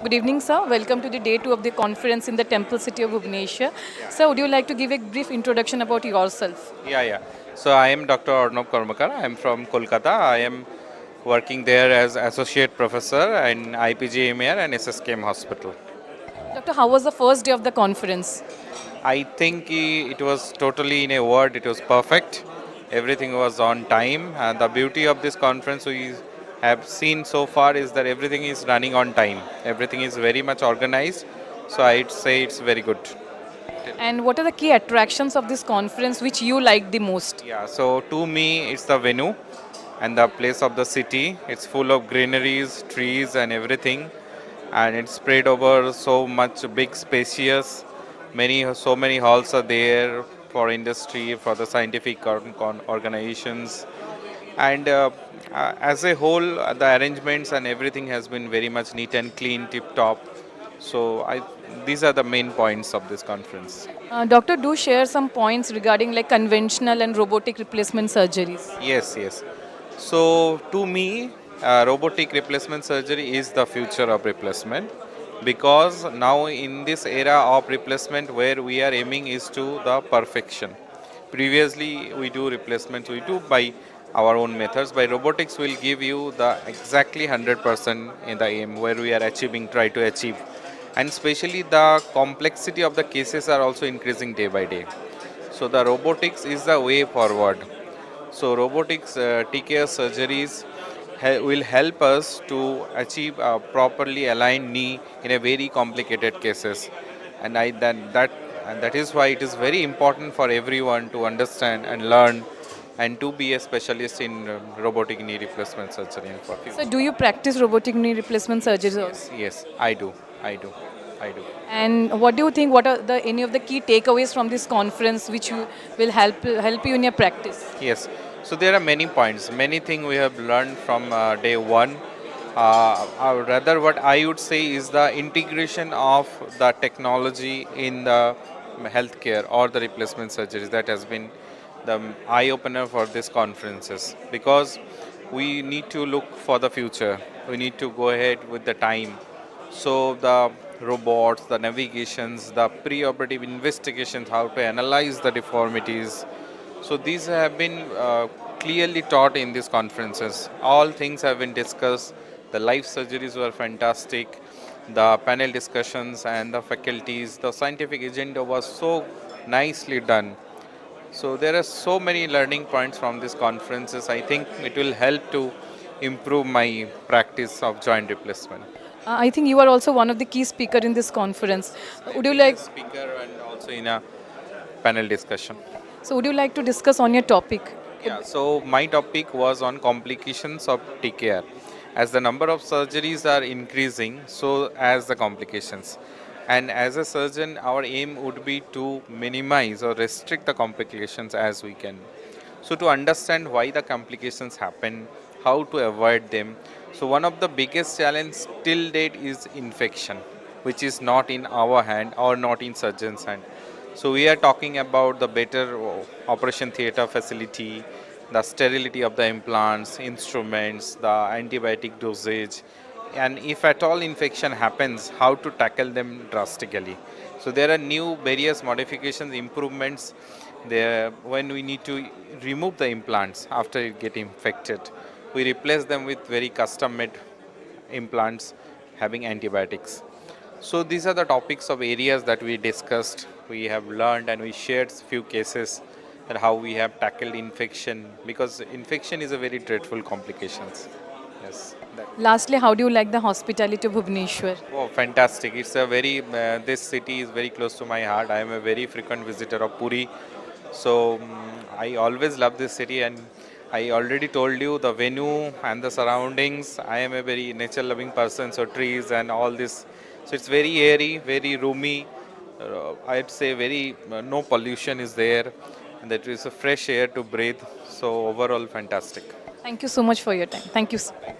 Good evening, sir. Welcome to the day two of the conference in the temple city of Bhubaneswar. Sir, would you like to give a brief introduction about yourself? Yeah. So I am Dr. Arnab Karmakar. I am from Kolkata. I am working there as associate professor in IPGMER and SSKM hospital. Doctor, how was the first day of the conference? I think it was totally, in a word, it was perfect. Everything was on time, and the beauty of this conference we have seen so far is that everything is running on time. Everything is very much organized. So I'd say it's very good. And what are the key attractions of this conference which you like the most? Yeah, so to me, it's the venue and the place of the city. It's full of greeneries, trees, and everything, and it's spread over so much big, spacious. So many halls are there for industry, for the scientific organizations, and as a whole, the arrangements and everything has been very much neat and clean, tip top. So these are the main points of this conference. Doctor, do share some points regarding like conventional and robotic replacement surgeries. Yes. So, to me, robotic replacement surgery is the future of replacement because now, in this era of replacement, where we are aiming is to the perfection. Previously, we do replacements, we do by our own methods. By robotics, will give you the exactly 100% in the aim where we are try to achieve. And especially the complexity of the cases are also increasing day by day. So, the robotics is the way forward. So robotics TKS surgeries will help us to achieve a properly aligned knee in a very complicated cases, and that is why it is very important for everyone to understand and learn, and to be a specialist in robotic knee replacement surgery in for So, future. do you practice robotic knee replacement surgeries also? Yes, I do, I do, I do. And what do you think? What are the any of the key takeaways from this conference which you will help you in your practice? Yes. So there are many points, many things we have learned from day one. Or rather, what I would say is the integration of the technology in the healthcare or the replacement surgeries that has been the eye opener for these conferences, because we need to look for the future. We need to go ahead with the time. So the robots, the navigations, the pre-operative investigations, how to analyze the deformities, so these have been clearly taught in these conferences. All things have been discussed. The live surgeries were fantastic. The panel discussions and the faculties, the scientific agenda was so nicely done. So there are so many learning points from these conferences. I think it will help to improve my practice of joint replacement. I think you are also one of the key speaker in this conference. Yes, I have Would you been a like speaker and also in a panel discussion. would you like to discuss on your topic? Yeah, so my topic was on complications of TKR. As the number of surgeries are increasing, so as the complications. And as a surgeon, our aim would be to minimize or restrict the complications as we can. So to understand why the complications happen, how to avoid them. So one of the biggest challenge till date is infection, which is not in our hand or not in surgeon's hand. So we are talking about the better operation theater facility, the sterility of the implants, instruments, the antibiotic dosage, and if at all infection happens, how to tackle them drastically. So there are new various modifications, improvements there when we need to remove the implants after it get infected. We replace them with very custom made implants having antibiotics. So these are the topics of areas that we discussed. We have learned and we shared few cases and how we have tackled infection, because infection is a very dreadful complications. Yes. Lastly, how do you like the hospitality of Bhubaneswar? Oh, fantastic! It's a very this city is very close to my heart. I am a very frequent visitor of Puri, so I always love this city, and I already told you the venue and the surroundings. I am a very nature-loving person, so trees and all this. So it's very airy, very roomy. I'd say very no pollution is there, and that is a fresh air to breathe. So overall, fantastic. Thank you so much for your time. Thank you. Sir.